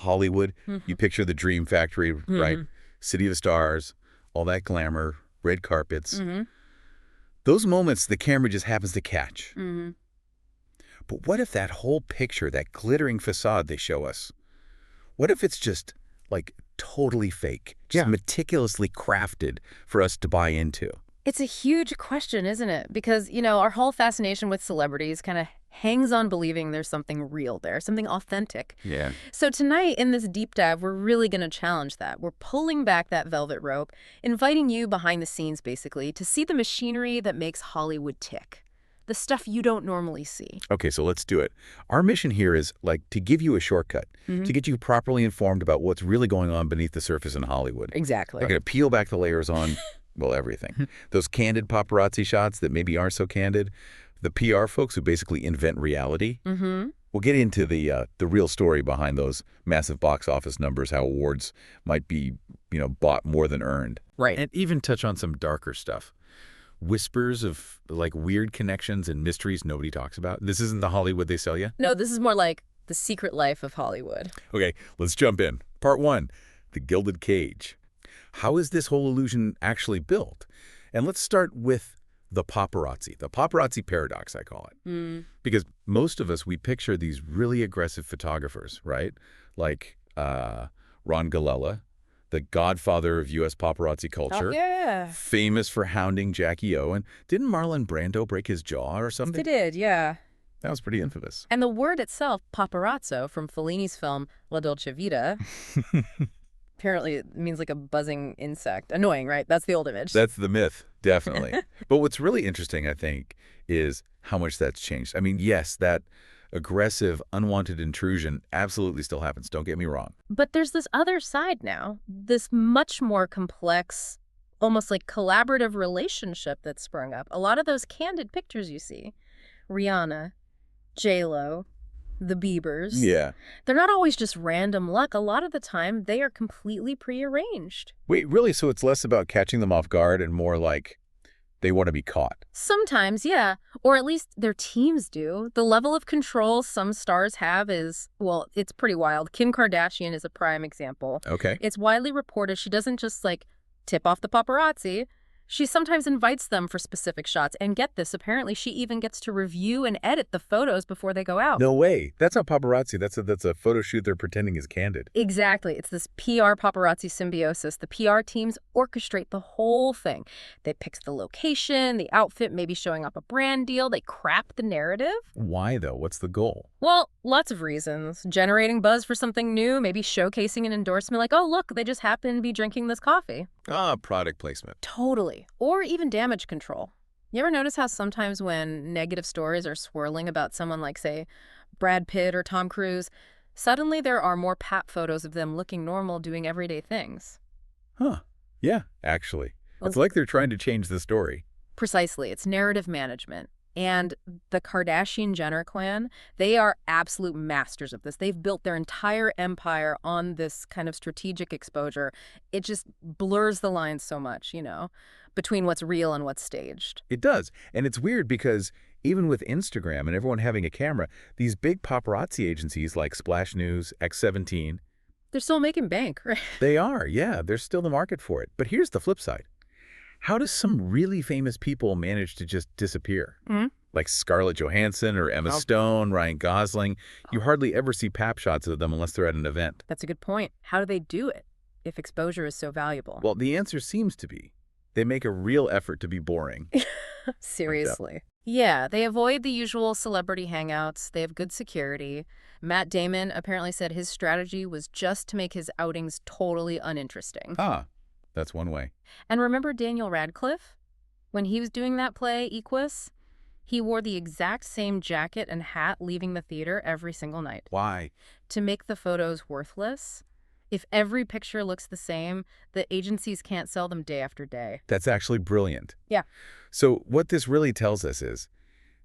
Hollywood, you picture the dream factory, right? City of stars, all that glamour, red carpets. Those moments the camera just happens to catch. But what if that whole picture, that glittering facade they show us, what if it's just, like, totally fake, just meticulously crafted for us to buy into? It's a huge question, isn't it? Because, our whole fascination with celebrities kind of hangs on believing there's something real there, something authentic. Yeah. So tonight, in this deep dive, we're really going to challenge that. We're pulling back that velvet rope, inviting you behind the scenes, basically, to see the machinery that makes Hollywood tick. The stuff you don't normally see. Okay, so let's do it. Our mission here is, like, to give you a shortcut, to get you properly informed about what's really going on beneath the surface in Hollywood. Exactly. We're going to peel back the layers on, well, everything. Those candid paparazzi shots that maybe aren't so candid, the PR folks who basically invent reality. We'll get into the real story behind those massive box office numbers, how awards might be, bought more than earned. Right. And even touch on some darker stuff. Whispers of, like, weird connections and mysteries nobody talks about. This isn't the Hollywood they sell you? No, this is more like the secret life of Hollywood. Okay, let's jump in. Part 1, the gilded cage. How is this whole illusion actually built? And let's start with the paparazzi paradox, I call it. Because most of us, we picture these really aggressive photographers, right? Like Ron Galella, the godfather of U.S. paparazzi culture. Oh, yeah. Famous for hounding Jackie O. And didn't Marlon Brando break his jaw or something? They did, yeah. That was pretty infamous. And the word itself, paparazzo, from Fellini's film La Dolce Vita, apparently it means like a buzzing insect. Annoying, right? That's the old image. That's the myth, definitely. But what's really interesting, I think, is how much that's changed. I mean, yes, that aggressive, unwanted intrusion absolutely still happens. Don't get me wrong. But there's this other side now, this much more complex, almost like collaborative relationship that's sprung up. A lot of those candid pictures you see, Rihanna, J-Lo, the Biebers. Yeah. They're not always just random luck. A lot of the time, they are completely prearranged. Wait, really? So it's less about catching them off guard and more like they want to be caught? Sometimes, yeah. Or at least their teams do. The level of control some stars have is, well, it's pretty wild. Kim Kardashian is a prime example. Okay. It's widely reported she doesn't just, like, tip off the paparazzi. She sometimes invites them for specific shots. And get this, apparently she even gets to review and edit the photos before they go out. No way. That's not paparazzi. That's a photo shoot they're pretending is candid. Exactly. It's this PR paparazzi symbiosis. The PR teams orchestrate the whole thing. They pick the location, the outfit, maybe showing up a brand deal. They craft the narrative. Why, though? What's the goal? Well, lots of reasons. Generating buzz for something new, maybe showcasing an endorsement like, oh, look, they just happen to be drinking this coffee. Product placement. Totally. Or even damage control. You ever notice how sometimes when negative stories are swirling about someone like, say, Brad Pitt or Tom Cruise, suddenly there are more pap photos of them looking normal doing everyday things? Huh. Yeah, actually. Well, It's like they're trying to change the story. Precisely. It's narrative management. And the Kardashian-Jenner clan, they are absolute masters of this. They've built their entire empire on this kind of strategic exposure. It just blurs the lines so much, between what's real and what's staged. It does. And it's weird because even with Instagram and everyone having a camera, these big paparazzi agencies like Splash News, X17, They're still making bank, right? they are, yeah, there's still the market for it. But here's the flip side. How does some really famous people manage to just disappear? Like Scarlett Johansson or Emma Stone, Ryan Gosling. You hardly ever see pap shots of them unless they're at an event. That's a good point. How do they do it if exposure is so valuable? Well, the answer seems to be they make a real effort to be boring. Seriously. Yeah, they avoid the usual celebrity hangouts. They have good security. Matt Damon apparently said his strategy was just to make his outings totally uninteresting. That's one way. And remember Daniel Radcliffe? When he was doing that play, Equus, he wore the exact same jacket and hat leaving the theater every single night. Why? To make the photos worthless. If every picture looks the same, the agencies can't sell them day after day. That's actually brilliant. Yeah. So what this really tells us is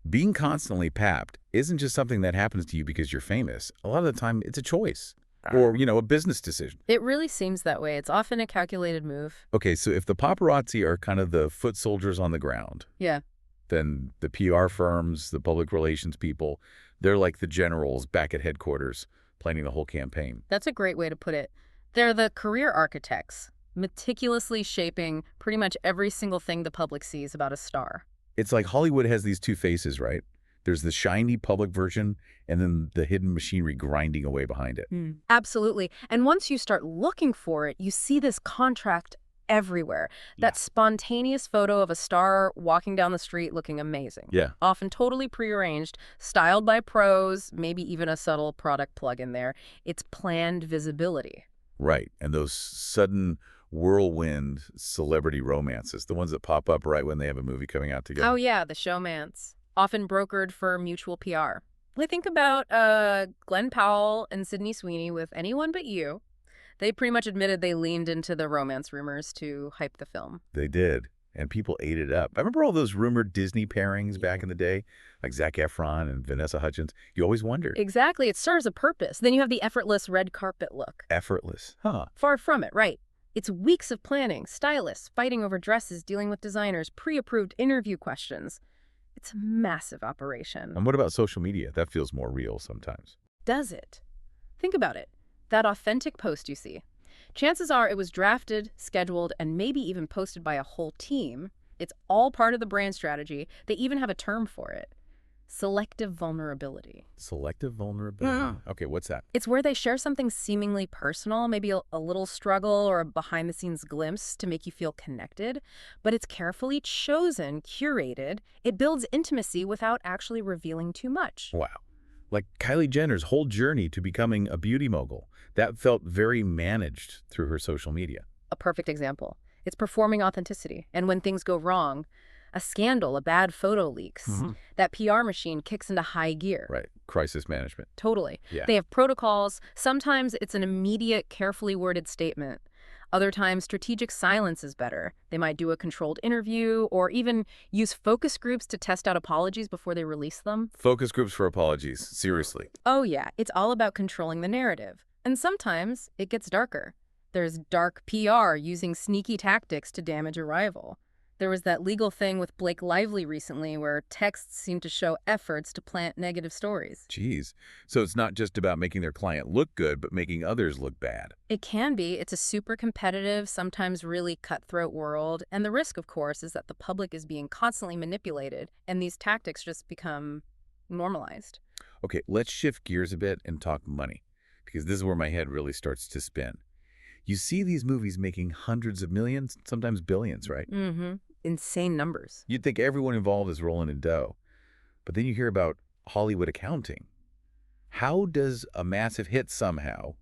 being constantly papped isn't just something that happens to you because you're famous. A lot of the time, it's a choice. Or, a business decision. It really seems that way. It's often a calculated move. Okay, so if the paparazzi are kind of the foot soldiers on the ground, Yeah. then the PR firms, the public relations people, they're like the generals back at headquarters, planning the whole campaign. That's a great way to put it. They're the career architects, meticulously shaping pretty much every single thing the public sees about a star. It's like Hollywood has these two faces, right? There's the shiny public version and then the hidden machinery grinding away behind it. Absolutely. And once you start looking for it, you see this contract everywhere. Yeah. That spontaneous photo of a star walking down the street looking amazing. Yeah. Often totally prearranged, styled by pros, maybe even a subtle product plug in there. It's planned visibility. Right. And those sudden whirlwind celebrity romances, the ones that pop up right when they have a movie coming out together. Oh yeah, the showmance. Often brokered for mutual PR. Like think about Glenn Powell and Sydney Sweeney with Anyone But You. They pretty much admitted they leaned into the romance rumors to hype the film. They did. And people ate it up. I remember all those rumored Disney pairings back in the day, like Zac Efron and Vanessa Hudgens. You always wondered. Exactly. It serves a purpose. Then you have the effortless red carpet look. Effortless. Huh. Far from it, right. It's weeks of planning, stylists fighting over dresses, dealing with designers, pre-approved interview questions. It's a massive operation. And what about social media? That feels more real sometimes. Does it? Think about it. That authentic post you see. Chances are it was drafted, scheduled, and maybe even posted by a whole team. It's all part of the brand strategy. They even have a term for it. Selective vulnerability. Selective vulnerability. Yeah. Okay, what's that? It's where they share something seemingly personal, maybe a little struggle or a behind-the-scenes glimpse to make you feel connected, but it's carefully chosen, curated. It builds intimacy without actually revealing too much. Wow. Like Kylie Jenner's whole journey to becoming a beauty mogul. That felt very managed through her social media. A perfect example. It's performing authenticity. And when things go wrong, a scandal, a bad photo leaks, that PR machine kicks into high gear. Right. Crisis management. Totally. Yeah. They have protocols. Sometimes it's an immediate, carefully worded statement. Other times, strategic silence is better. They might do a controlled interview or even use focus groups to test out apologies before they release them. Focus groups for apologies. Seriously. Oh yeah, it's all about controlling the narrative. And sometimes it gets darker. There's dark PR using sneaky tactics to damage a rival. There was that legal thing with Blake Lively recently where texts seemed to show efforts to plant negative stories. Jeez. So it's not just about making their client look good, but making others look bad. It can be. It's a super competitive, sometimes really cutthroat world. And the risk, of course, is that the public is being constantly manipulated and these tactics just become normalized. Okay, let's shift gears a bit and talk money, because this is where my head really starts to spin. You see these movies making hundreds of millions, sometimes billions, right? Insane numbers. You'd think everyone involved is rolling in dough. But then you hear about Hollywood accounting. How does a massive hit somehow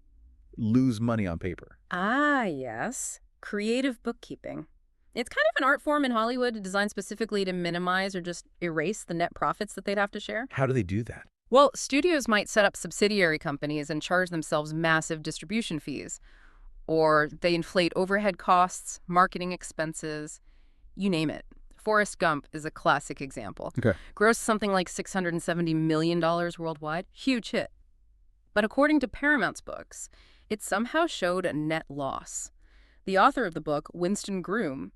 lose money on paper? Ah, yes. Creative bookkeeping. It's kind of an art form in Hollywood designed specifically to minimize or just erase the net profits that they'd have to share. How do they do that? Well, studios might set up subsidiary companies and charge themselves massive distribution fees. Or they inflate overhead costs, marketing expenses, you name it. Forrest Gump is a classic example. Okay. Grossed something like $670 million worldwide. Huge hit. But according to Paramount's books, it somehow showed a net loss. The author of the book, Winston Groom,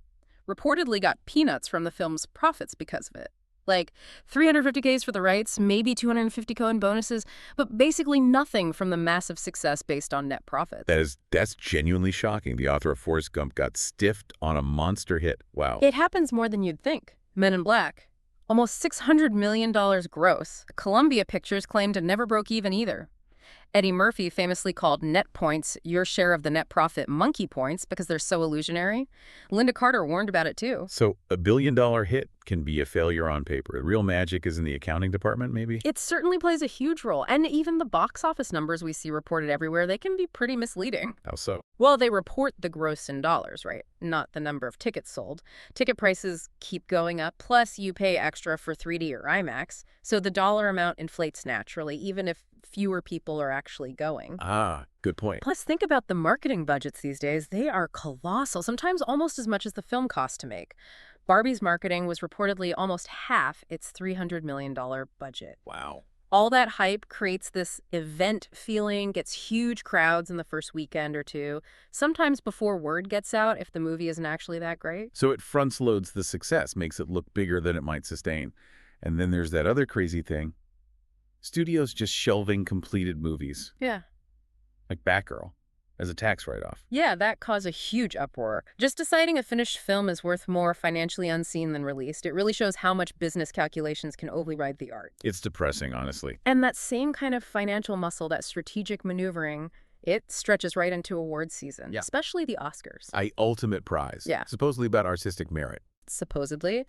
reportedly got peanuts from the film's profits because of it. Like $350K for the rights, maybe $250K in bonuses, but basically nothing from the massive success based on net profits. That's genuinely shocking. The author of Forrest Gump got stiffed on a monster hit. Wow. It happens more than you'd think. Men in Black. Almost $600 million gross. Columbia Pictures claimed it never broke even either. Eddie Murphy famously called net points your share of the net profit monkey points because they're so illusionary. Linda Carter warned about it too. So $1 billion hit can be a failure on paper. The real magic is in the accounting department, maybe? It certainly plays a huge role. And even the box office numbers we see reported everywhere, they can be pretty misleading. How so? Well, they report the gross in dollars, right? Not the number of tickets sold. Ticket prices keep going up, plus you pay extra for 3D or IMAX, so the dollar amount inflates naturally, even if fewer people are actually going. Ah, good point. Plus, think about the marketing budgets these days. They are colossal, sometimes almost as much as the film cost to make. Barbie's marketing was reportedly almost half its $300 million budget. Wow. All that hype creates this event feeling, gets huge crowds in the first weekend or two, sometimes before word gets out if the movie isn't actually that great. So it fronts loads the success, makes it look bigger than it might sustain. And then there's that other crazy thing, Studios just shelving completed movies, Yeah. like Batgirl, as a tax write-off. Yeah, that caused a huge uproar. Just deciding a finished film is worth more financially unseen than released. It really shows how much business calculations can override the art. It's depressing, honestly. And that same kind of financial muscle, that strategic maneuvering, it stretches right into awards season, Yeah. especially the Oscars. Ultimate prize. Yeah. Supposedly about artistic merit. Supposedly.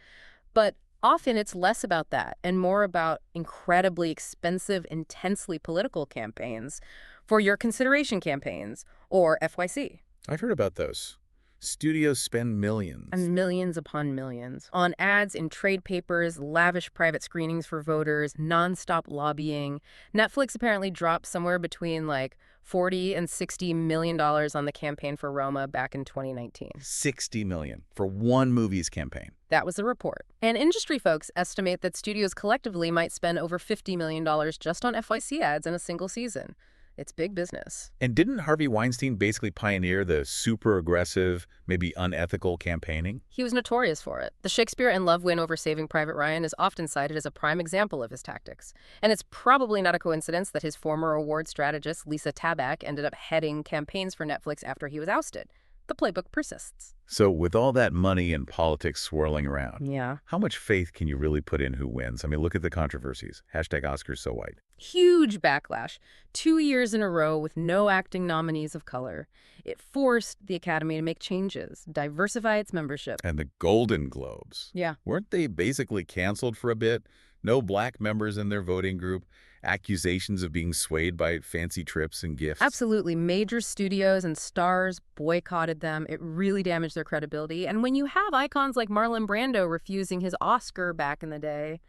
But often it's less about that and more about incredibly expensive, intensely political campaigns for your consideration campaigns, or FYC. I've heard about those. Studios spend millions. And millions upon millions on ads in trade papers, lavish private screenings for voters, nonstop lobbying. Netflix apparently dropped somewhere between like $40 and $60 million on the campaign for Roma back in 2019. $60 million for one movie's campaign. That was the report. And industry folks estimate that studios collectively might spend over $50 million just on FYC ads in a single season. It's big business. And didn't Harvey Weinstein basically pioneer the super aggressive, maybe unethical campaigning? He was notorious for it. The Shakespeare in Love win over Saving Private Ryan is often cited as a prime example of his tactics. And it's probably not a coincidence that his former award strategist, Lisa Tabak, ended up heading campaigns for Netflix after he was ousted. The playbook persists. So with all that money and politics swirling around, Yeah. how much faith can you really put in who wins? I mean, look at the controversies. Hashtag Oscars so white. Huge backlash. 2 years in a row with no acting nominees of color. It forced the Academy to make changes, diversify its membership. And the Golden Globes. Yeah. Weren't they basically canceled for a bit? No black members in their voting group, accusations of being swayed by fancy trips and gifts. Absolutely. Major studios and stars boycotted them. It really damaged their credibility. And when you have icons like Marlon Brando refusing his Oscar back in the day,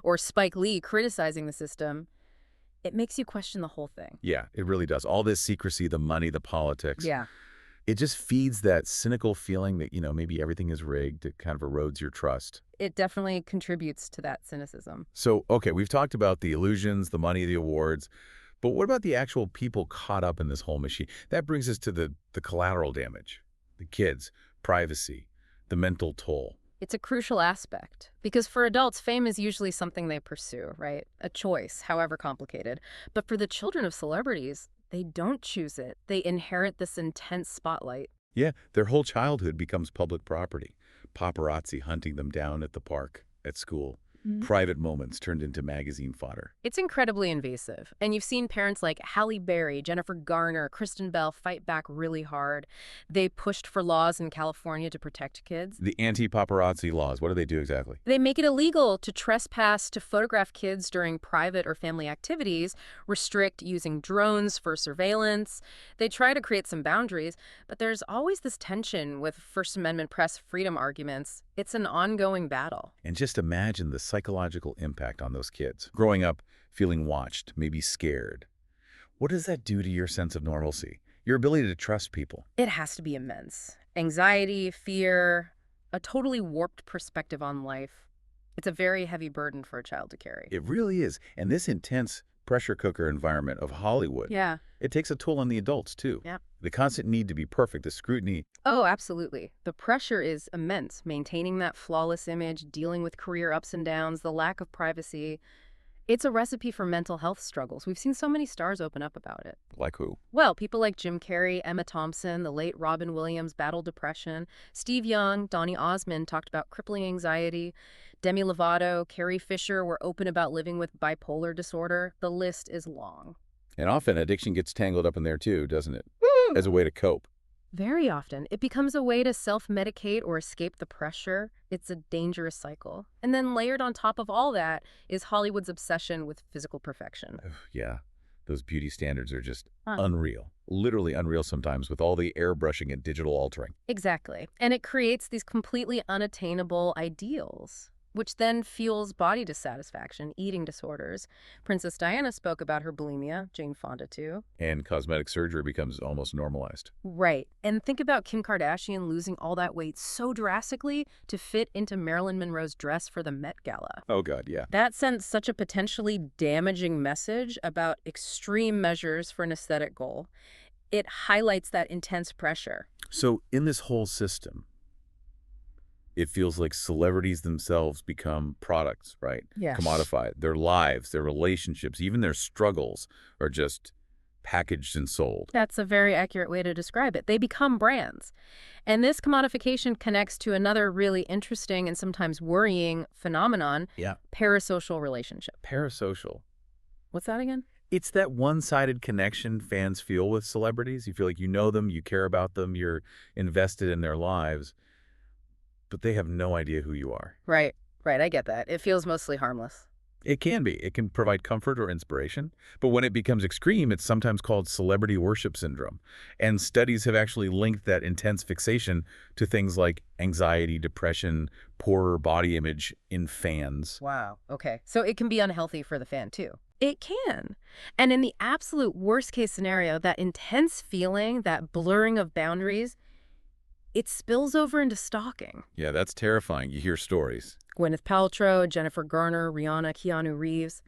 or Spike Lee criticizing the system, it makes you question the whole thing. Yeah, it really does. All this secrecy, the money, the politics. Yeah. It just feeds that cynical feeling that, maybe everything is rigged. It kind of erodes your trust. It definitely contributes to that cynicism. So, okay, we've talked about the illusions, the money, the awards, but what about the actual people caught up in this whole machine? That brings us to the collateral damage, the kids, privacy, the mental toll. It's a crucial aspect because for adults, fame is usually something they pursue, right? A choice, however complicated. But for the children of celebrities, they don't choose it. They inherit this intense spotlight. Yeah, their whole childhood becomes public property. Paparazzi hunting them down at the park, at school. Private moments turned into magazine fodder. It's incredibly invasive. And you've seen parents like Halle Berry, Jennifer Garner, Kristen Bell fight back really hard. They pushed for laws in California to protect kids. The anti-paparazzi laws, what do they do exactly? They make it illegal to trespass, to photograph kids during private or family activities, restrict using drones for surveillance. They try to create some boundaries, but there's always this tension with First Amendment press freedom arguments. It's an ongoing battle. And just imagine the psychological impact on those kids. Growing up, feeling watched, maybe scared. What does that do to your sense of normalcy? Your ability to trust people? It has to be immense. Anxiety, fear, a totally warped perspective on life. It's a very heavy burden for a child to carry. It really is. And this intense pressure cooker environment of Hollywood, Yeah. it takes a toll on the adults, too. Yep. The constant need to be perfect, the scrutiny. Oh, absolutely. The pressure is immense. Maintaining that flawless image, dealing with career ups and downs, the lack of privacy. It's a recipe for mental health struggles. We've seen so many stars open up about it. Like who? Well, people like Jim Carrey, Emma Thompson, the late Robin Williams battled depression. Steve Young, Donny Osmond talked about crippling anxiety. Demi Lovato, Carrie Fisher were open about living with bipolar disorder. The list is long. And often addiction gets tangled up in there, too, doesn't it? As a way to cope. Very often. It becomes a way to self-medicate or escape the pressure. It's a dangerous cycle. And then layered on top of all that is Hollywood's obsession with physical perfection. Yeah, those beauty standards are just unreal. Literally unreal sometimes with all the airbrushing and digital altering. Exactly. And it creates these completely unattainable ideals, which then fuels body dissatisfaction, eating disorders. Princess Diana spoke about her bulimia, Jane Fonda too. And cosmetic surgery becomes almost normalized. Right. And think about Kim Kardashian losing all that weight so drastically to fit into Marilyn Monroe's dress for the Met Gala. Oh, God, yeah. That sends such a potentially damaging message about extreme measures for an aesthetic goal. It highlights that intense pressure. So in this whole system, it feels like celebrities themselves become products, right? Yes. Commodified. Their lives, their relationships, even their struggles are just packaged and sold. That's a very accurate way to describe it. They become brands. And this commodification connects to another really interesting and sometimes worrying phenomenon, Yeah. parasocial relationship. Parasocial. What's that again? It's that one-sided connection fans feel with celebrities. You feel like you know them, you care about them, you're invested in their lives, but they have no idea who you are. Right, right. I get that. It feels mostly harmless. It can be. It can provide comfort or inspiration. But when it becomes extreme, it's sometimes called celebrity worship syndrome. And studies have actually linked that intense fixation to things like anxiety, depression, poorer body image in fans. Wow. Okay. So it can be unhealthy for the fan, too. It can. And in the absolute worst case scenario, that intense feeling, that blurring of boundaries, it spills over into stalking. Yeah, that's terrifying. You hear stories. Gwyneth Paltrow, Jennifer Garner, Rihanna, Keanu Reeves.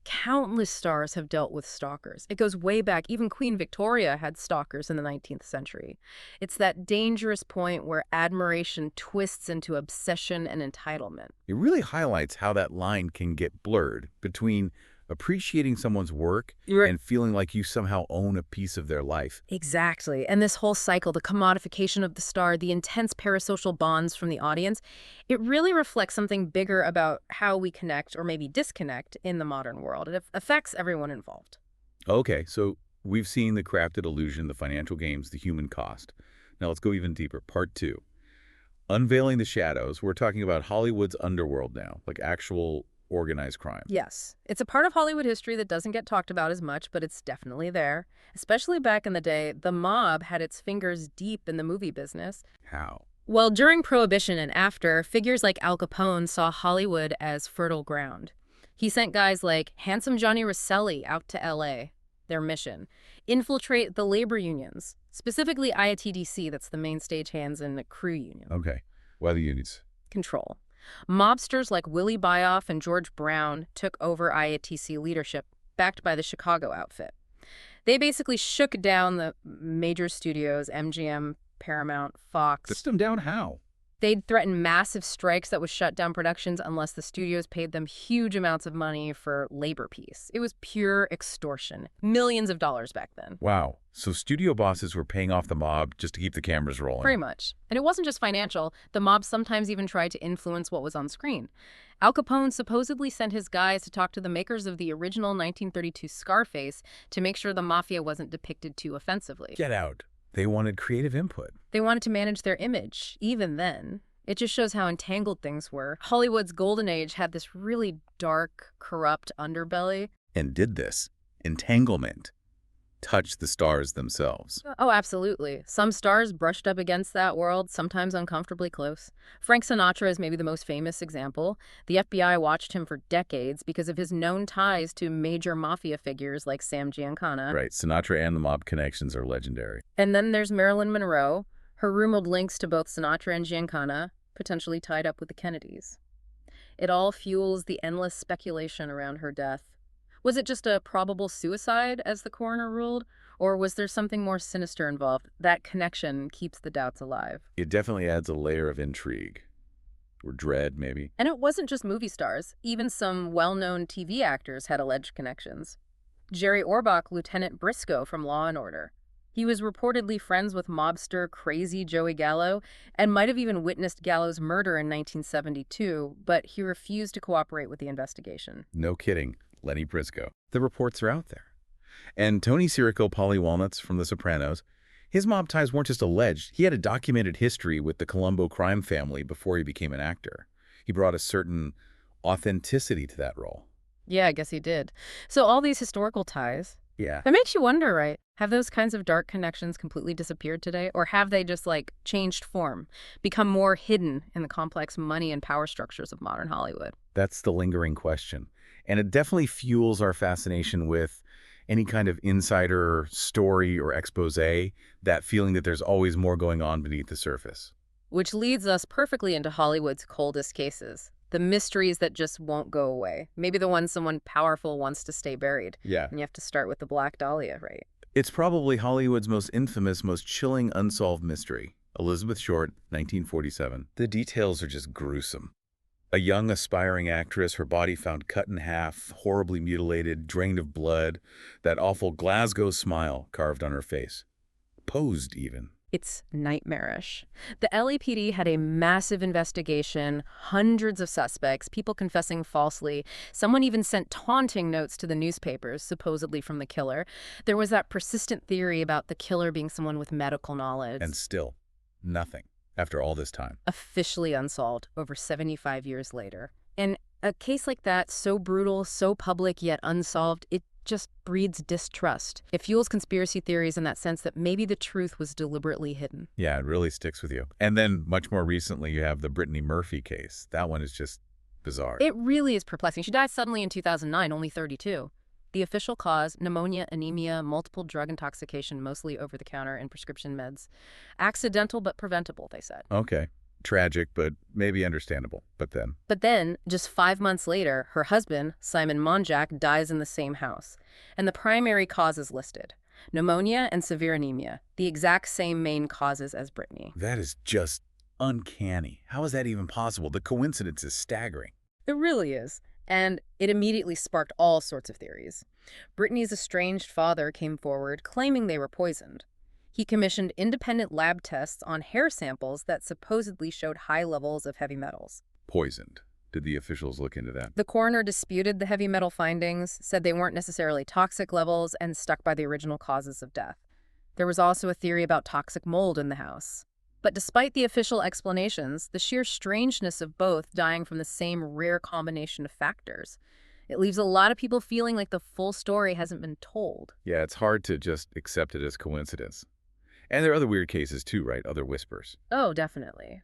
Countless stars have dealt with stalkers. It goes way back. Even Queen Victoria had stalkers in the 19th century. It's that dangerous point where admiration twists into obsession and entitlement. It really highlights how that line can get blurred between appreciating someone's work and feeling like you somehow own a piece of their life. Exactly. And this whole cycle, the commodification of the star, the intense parasocial bonds from the audience, it really reflects something bigger about how we connect or maybe disconnect in the modern world. It affects everyone involved. Okay, so we've seen the crafted illusion, the financial games, the human cost. Now let's go even deeper. Part 2. Unveiling the shadows. We're talking about Hollywood's underworld now, like actual organized crime. Yes. It's a part of Hollywood history that doesn't get talked about as much, but it's definitely there. Especially back in the day, the mob had its fingers deep in the movie business. How? Well, during Prohibition and after, figures like Al Capone saw Hollywood as fertile ground. He sent guys like handsome Johnny Rosselli out to L.A., their mission. Infiltrate the labor unions, specifically IATDC, that's the main stagehands and the crew union. Okay. Why the unions? Control. Mobsters like Willie Byoff and George Brown took over IATC leadership, backed by the Chicago outfit. They basically shook down the major studios, MGM, Paramount, Fox. Sit them down how? They'd threaten massive strikes that would shut down productions unless the studios paid them huge amounts of money for labor peace. It was pure extortion. Millions of dollars back then. Wow. So studio bosses were paying off the mob just to keep the cameras rolling. Pretty much. And it wasn't just financial. The mob sometimes even tried to influence what was on screen. Al Capone supposedly sent his guys to talk to the makers of the original 1932 Scarface to make sure the mafia wasn't depicted too offensively. Get out. They wanted creative input. They wanted to manage their image, even then. It just shows how entangled things were. Hollywood's golden age had this really dark, corrupt underbelly. And did this entanglement touch the stars themselves? Oh, absolutely. Some stars brushed up against that world, sometimes uncomfortably close. Frank Sinatra is maybe the most famous example. The FBI watched him for decades because of his known ties to major mafia figures like Sam Giancana. Right. Sinatra and the mob connections are legendary. And then there's Marilyn Monroe. Her rumored links to both Sinatra and Giancana, potentially tied up with the Kennedys. It all fuels the endless speculation around her death. Was it just a probable suicide, as the coroner ruled, or was there something more sinister involved? That connection keeps the doubts alive. It definitely adds a layer of intrigue. Or dread, maybe. And it wasn't just movie stars. Even some well-known TV actors had alleged connections. Jerry Orbach, Lieutenant Briscoe from Law & Order. He was reportedly friends with mobster crazy Joey Gallo and might have even witnessed Gallo's murder in 1972, but he refused to cooperate with the investigation. No kidding. Lenny Briscoe. The reports are out there. And Tony Sirico, Paulie Walnuts from The Sopranos, his mob ties weren't just alleged. He had a documented history with the Colombo crime family before he became an actor. He brought a certain authenticity to that role. Yeah, I guess he did. So all these historical ties, Yeah. that makes you wonder, right? Have those kinds of dark connections completely disappeared today? Or have they just, changed form, become more hidden in the complex money and power structures of modern Hollywood? That's the lingering question. And it definitely fuels our fascination with any kind of insider story or expose, that feeling that there's always more going on beneath the surface. Which leads us perfectly into Hollywood's coldest cases. The mysteries that just won't go away. Maybe the ones someone powerful wants to stay buried. Yeah. And you have to start with the Black Dahlia, right? It's probably Hollywood's most infamous, most chilling unsolved mystery. Elizabeth Short, 1947. The details are just gruesome. A young, aspiring actress, her body found cut in half, horribly mutilated, drained of blood, that awful Glasgow smile carved on her face. Posed, even. It's nightmarish. The LAPD had a massive investigation, hundreds of suspects, people confessing falsely. Someone even sent taunting notes to the newspapers, supposedly from the killer. There was that persistent theory about the killer being someone with medical knowledge. And still, nothing after all this time. Officially unsolved over 75 years later. And a case like that, so brutal, so public, yet unsolved, it just breeds distrust. It fuels conspiracy theories in that sense that maybe the truth was deliberately hidden. Yeah, it really sticks with you. And then much more recently, you have the Brittany Murphy case. That one is just bizarre. It really is perplexing. She died suddenly in 2009, only 32. The official cause, pneumonia, anemia, multiple drug intoxication, mostly over-the-counter and prescription meds. Accidental but preventable, they said. Okay. Tragic, but maybe understandable. But then, just 5 months later, her husband, Simon Monjack, dies in the same house. And the primary causes listed: pneumonia and severe anemia, the exact same main causes as Brittany. that is just uncanny. How is that even possible? The coincidence is staggering. It really is. And it immediately sparked all sorts of theories. Brittany's estranged father came forward, claiming they were poisoned. He commissioned independent lab tests on hair samples that supposedly showed high levels of heavy metals. Poisoned. Did the officials look into that? The coroner disputed the heavy metal findings, said they weren't necessarily toxic levels, and stuck by the original causes of death. There was also a theory about toxic mold in the house. But despite the official explanations, the sheer strangeness of both dying from the same rare combination of factors, it leaves a lot of people feeling like the full story hasn't been told. Yeah, it's hard to just accept it as coincidence. And there are other weird cases too, right? Other whispers. Oh, definitely.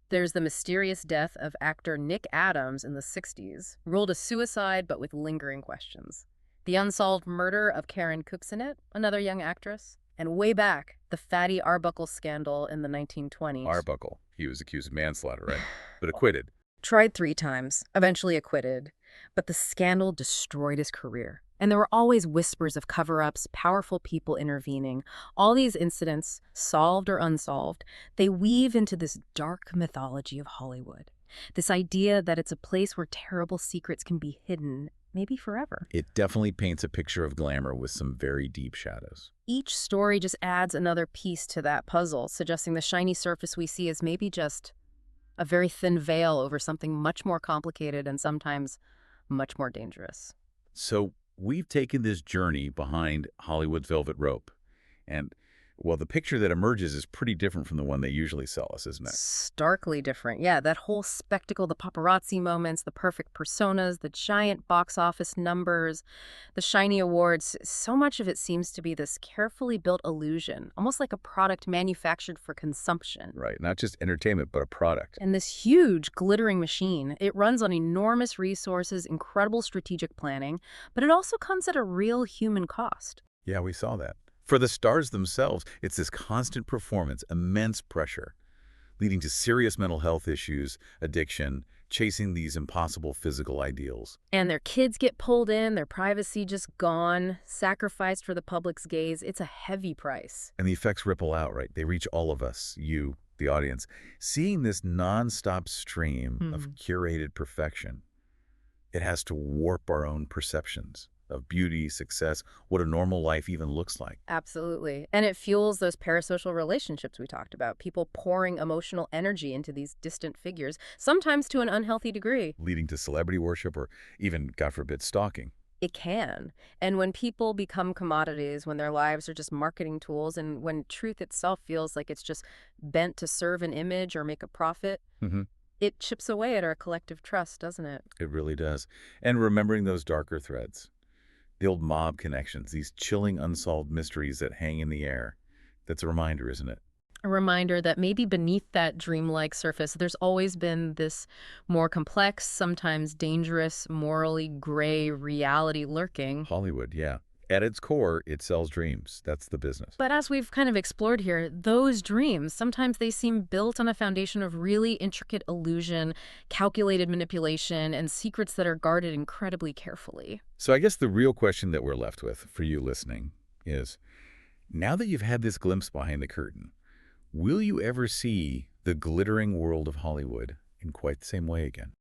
There's the mysterious death of actor Nick Adams in the 60s, ruled a suicide but with lingering questions. The unsolved murder of Karen Cooksonet, another young actress. And way back, the Fatty Arbuckle scandal in the 1920s. Arbuckle. He was accused of manslaughter, right? But acquitted. Tried 3 times, eventually acquitted. But the scandal destroyed his career. And there were always whispers of cover-ups, powerful people intervening. All these incidents, solved or unsolved, they weave into this dark mythology of Hollywood. This idea that it's a place where terrible secrets can be hidden, maybe forever. It definitely paints a picture of glamour with some very deep shadows. Each story just adds another piece to that puzzle, suggesting the shiny surface we see is maybe just a very thin veil over something much more complicated and sometimes much more dangerous. So we've taken this journey behind Hollywood's velvet rope. And, well, the picture that emerges is pretty different from the one they usually sell us, isn't it? Starkly different. Yeah, that whole spectacle, the paparazzi moments, the perfect personas, the giant box office numbers, the shiny awards, so much of it seems to be this carefully built illusion, almost like a product manufactured for consumption. Right. Not just entertainment, but a product. And this huge, glittering machine, it runs on enormous resources, incredible strategic planning, but it also comes at a real human cost. Yeah, we saw that. For the stars themselves, it's this constant performance, immense pressure, leading to serious mental health issues, addiction, chasing these impossible physical ideals. And their kids get pulled in, their privacy just gone, sacrificed for the public's gaze. It's a heavy price. And the effects ripple out, right? They reach all of us, you, the audience. Seeing this nonstop stream of curated perfection, it has to warp our own perceptions of beauty, success, what a normal life even looks like. Absolutely. And it fuels those parasocial relationships we talked about, people pouring emotional energy into these distant figures, sometimes to an unhealthy degree. Leading to celebrity worship or even, God forbid, stalking. It can. And when people become commodities, when their lives are just marketing tools, and when truth itself feels like it's just bent to serve an image or make a profit, it chips away at our collective trust, doesn't it? It really does. And remembering those darker threads. The old mob connections, these chilling unsolved mysteries that hang in the air. That's a reminder, isn't it? A reminder that maybe beneath that dreamlike surface, there's always been this more complex, sometimes dangerous, morally gray reality lurking. Hollywood, yeah. At its core, it sells dreams. That's the business. But as we've kind of explored here, those dreams, sometimes they seem built on a foundation of really intricate illusion, calculated manipulation, and secrets that are guarded incredibly carefully. So I guess the real question that we're left with for you listening is, now that you've had this glimpse behind the curtain, Will you ever see the glittering world of Hollywood in quite the same way again?